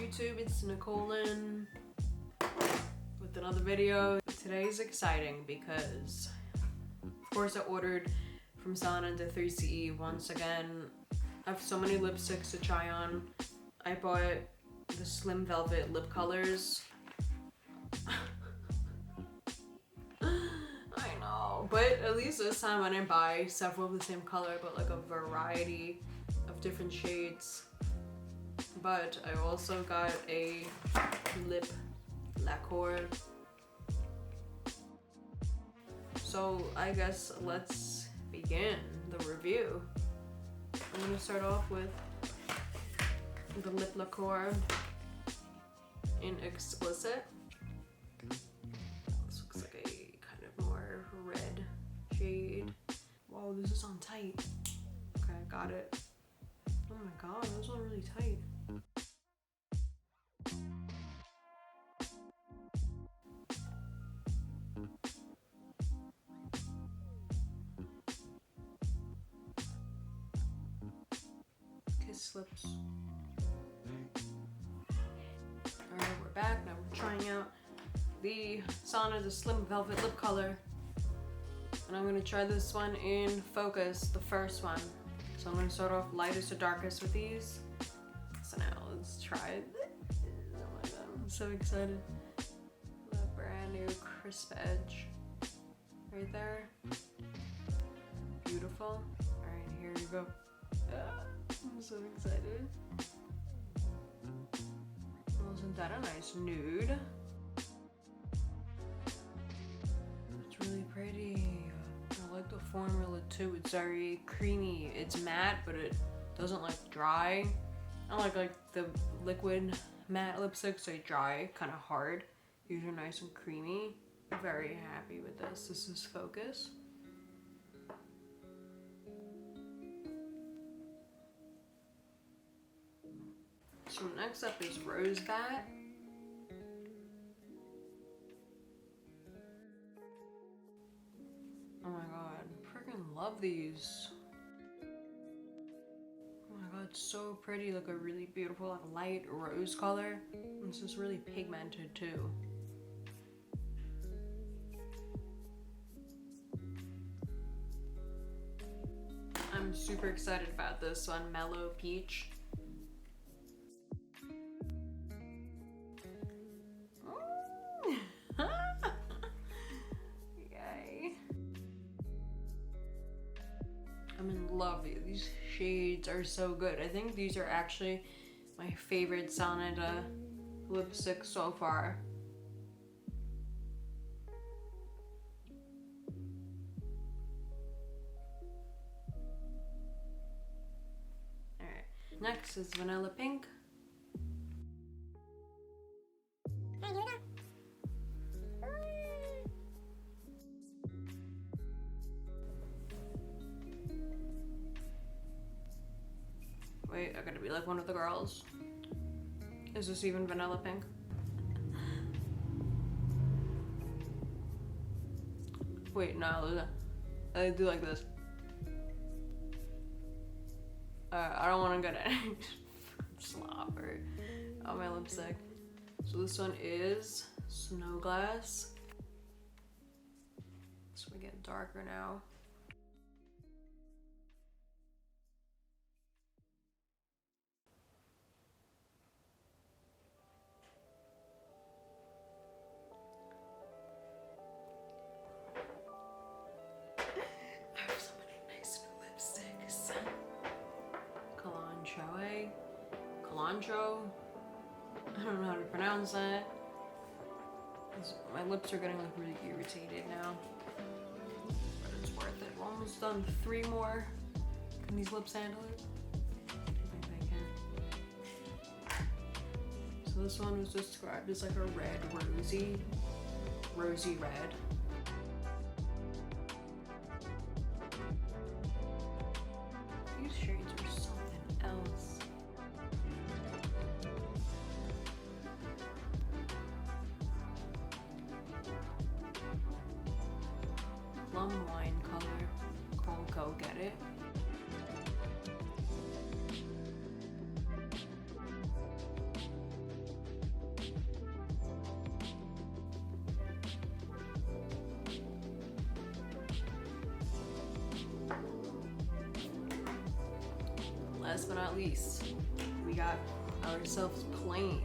YouTube, it's Nicole Lynn with another video. Today's exciting because of course I ordered from Stylenanda 3ce once again. I have so many lipsticks to try on. I bought the Slim Velvet lip colors. I know, but at least this time I didn't buy several of the same color, but like a variety of different shades. But I also got a lip lacquer. So I guess let's begin the review. I'm gonna start off with the lip lacquer in Explicit. This looks like a kind of more red shade. Whoa, this is on tight. Okay, I got it. Oh my god, that was on really tight. Kiss lips. Alright, we're back. Now we're trying out the Sauna, the Slim Velvet lip color. And I'm gonna try this one in Focus, the first one. So I'm gonna start off lightest to darkest with these. So now let's try it. Oh my god, I'm so excited. The brand new crisp edge right there. Beautiful. Alright, here you go. I'm so excited. Wasn't that a nice nude? It's really pretty. I like the formula too. It's very creamy. It's matte, but it doesn't like dry. I like the liquid matte lipsticks. They dry kind of hard. These are nice and creamy. Very happy with this. This is Focus. So next up is Rosebat. Oh my god, freaking love these. Oh my god, it's so pretty. Like a really beautiful like light rose color. This is really pigmented too. I'm super excited about this one, Mellow Peach. Yay. I'm in love. These shades are so good. I think these are actually my favorite Stylenanda lipsticks so far. Alright, next is Vanilla Pink. Wait, I gotta be like one of the girls. Is this even Vanilla Pink? Wait, no, I do like this. I don't want to get any slobber on my lipstick. So this one is Snow Glass. So we get darker now. Kalanchoe. I don't know how to pronounce that. My lips are getting like really irritated now. But it's worth it. We're almost done. 3 more. Can these lips handle it? I think they can. So this one was described as like a red rosy red. These shades are something else. Plum wine color, called Go Get It. last but not least, we got ourselves plain.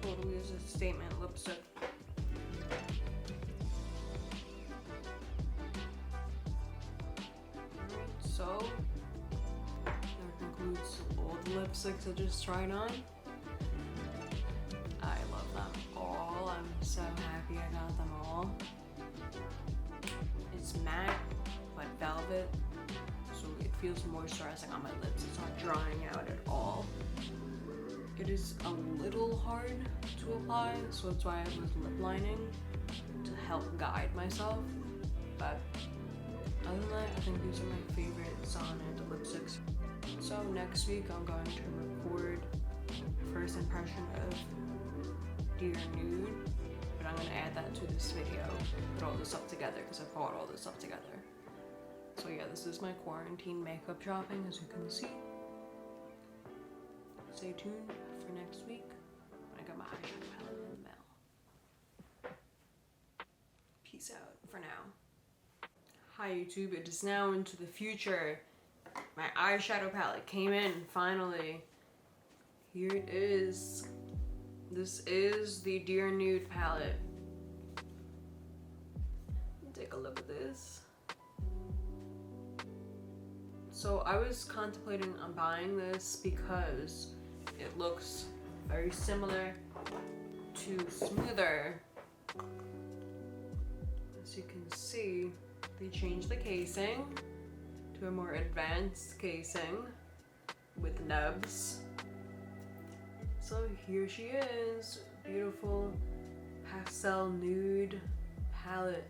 Totally is a statement lipstick. Alright, so that concludes all the lipsticks I just tried on. I love them all. I'm so happy I got them all. It's matte but velvet, so it feels moisturizing on my lips. It's not drying out at all. It is a little hard to apply, so that's why I have this lip lining to help guide myself. But other than that, I think these are my favorite Stylenanda lipsticks. So next week I'm going to record first impression of Dear Nude, but I'm going to add that to this video, put all this up together because I bought all this up together. So yeah, this is my quarantine makeup shopping, as you can see. Stay tuned for next week when I got my eyeshadow palette in the mail. Peace out for now. Hi YouTube, it is now into the future. My eyeshadow palette came in finally. Here it is. This is the Dear Nude palette. Take a look at this. So I was contemplating on buying this because it looks very similar to Smoother. As you can see, they changed the casing to a more advanced casing with nubs. So here she is, beautiful pastel nude palette.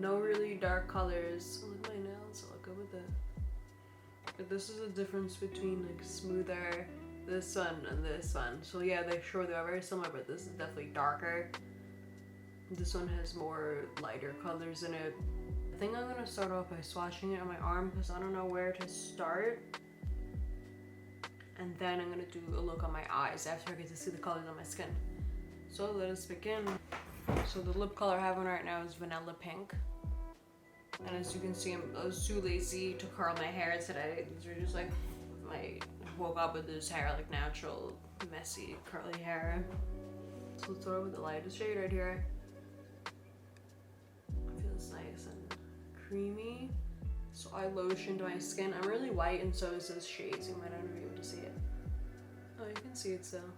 No really dark colors. Oh, look at my nails, I look good with it. But this is the difference between like Smoother, this one, and this one. So yeah, they're very similar, but this is definitely darker. This one has more lighter colors in it. I think I'm gonna start off by swatching it on my arm because I don't know where to start. And then I'm gonna do a look on my eyes after I get to see the colors on my skin. So let us begin. So the lip color I have on right now is Vanilla Pink. And as you can see, I was too lazy to curl my hair today. These are just like, I woke up with this hair, like natural, messy, curly hair. So let's start with the lightest shade right here. It feels nice and creamy. So I lotioned my skin. I'm really white and so is this shade, so you might not be able to see it. Oh, you can see it still.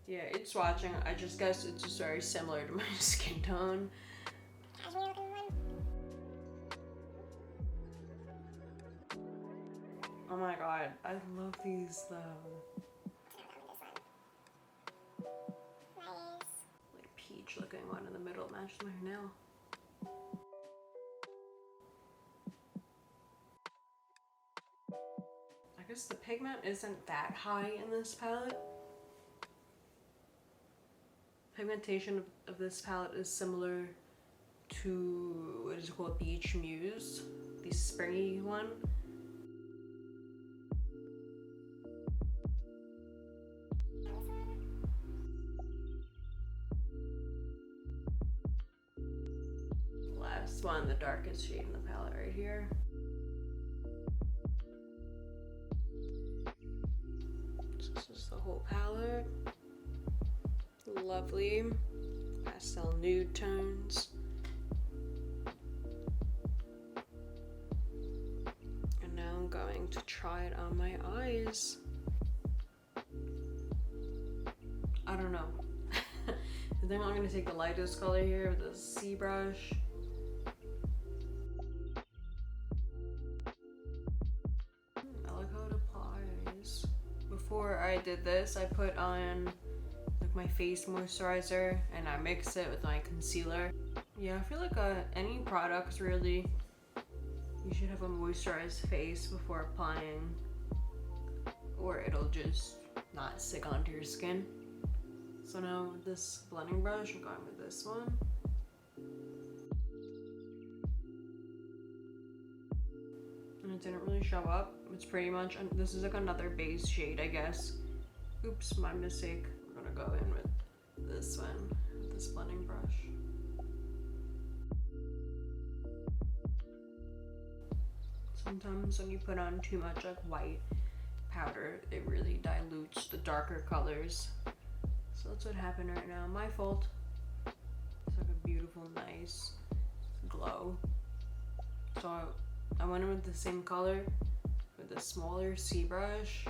Yeah, it's swatching. I just guess it's just very similar to my skin tone. Oh my god, I love these though. Like peach looking one in the middle matches my hair now. I guess the pigment isn't that high in this palette. Pigmentation of this palette is similar to, what is it called, Beach Muse, the springy one. Last one, the darkest shade in the palette right here. So this is the whole palette. Lovely pastel nude tones. And now I'm going to try it on my eyes. I don't know. I think I'm going to take the lightest color here with the C brush. I like how it applies. Before I did this, I put on my face moisturizer and I mix it with my concealer. Yeah, I feel like any products really, you should have a moisturized face before applying, or it'll just not stick onto your skin. So now with this blending brush, I'm going with this one. And it didn't really show up. It's pretty much, this is like another base shade, I guess. Oops, my mistake. I'm gonna go in with this one, with this blending brush. Sometimes when you put on too much like white powder, it really dilutes the darker colors. So that's what happened right now. My fault. It's like a beautiful, nice glow. So I went in with the same color with a smaller C brush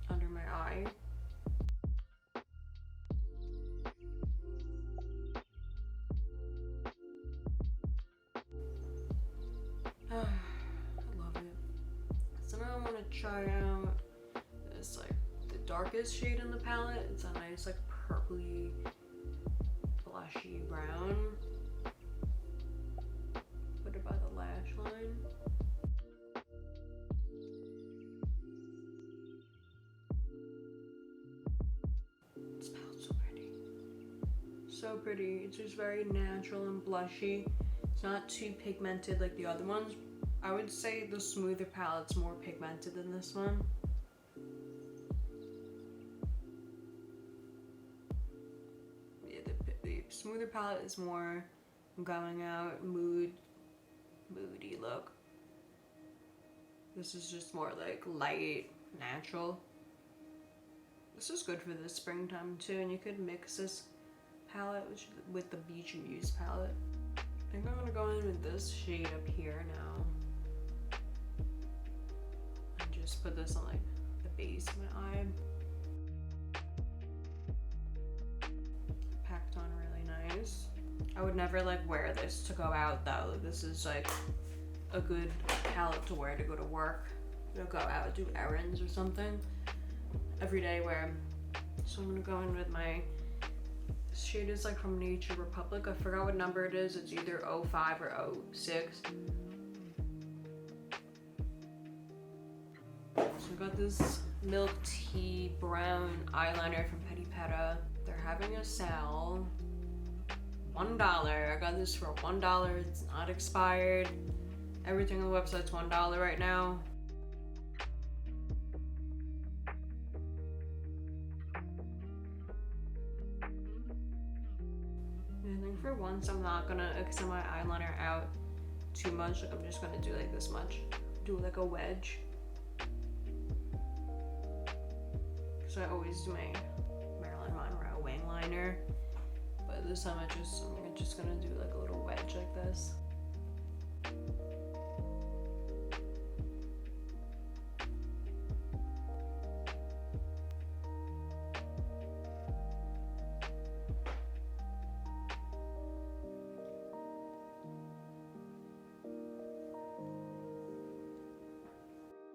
under my eye. I love it. So now I want to try out this like the darkest shade in the palette. It's a nice like purpley blushy brown. Put it by the lash line. It smells so pretty. So pretty. It's just very natural and blushy. It's not too pigmented like the other ones. I would say the smoother palette's more pigmented than this one. Yeah, the smoother palette is more going out moody look. This is just more like light, natural. This is good for the springtime too, and you could mix this palette with the Beach Muse palette. I think I'm gonna go in with this shade up here now. And just put this on like the base of my eye. Packed on really nice. I would never like wear this to go out though. This is like a good palette to wear to go to work. You know, go out, do errands or something. Everyday wear. So I'm gonna go in with my, this shade is like from Nature Republic. I forgot what number it is. It's either 05 or 06. So I got this milk tea brown eyeliner from Petty Petta. They're having a sale. $1. I got this for $1. It's not expired. Everything on the website's $1 right now. I think for once I'm not gonna extend my eyeliner out too much. Like I'm just gonna do like this much. Do like a wedge. So I always do my Marilyn Monroe wing liner. But this time I'm just gonna do like a little wedge like this.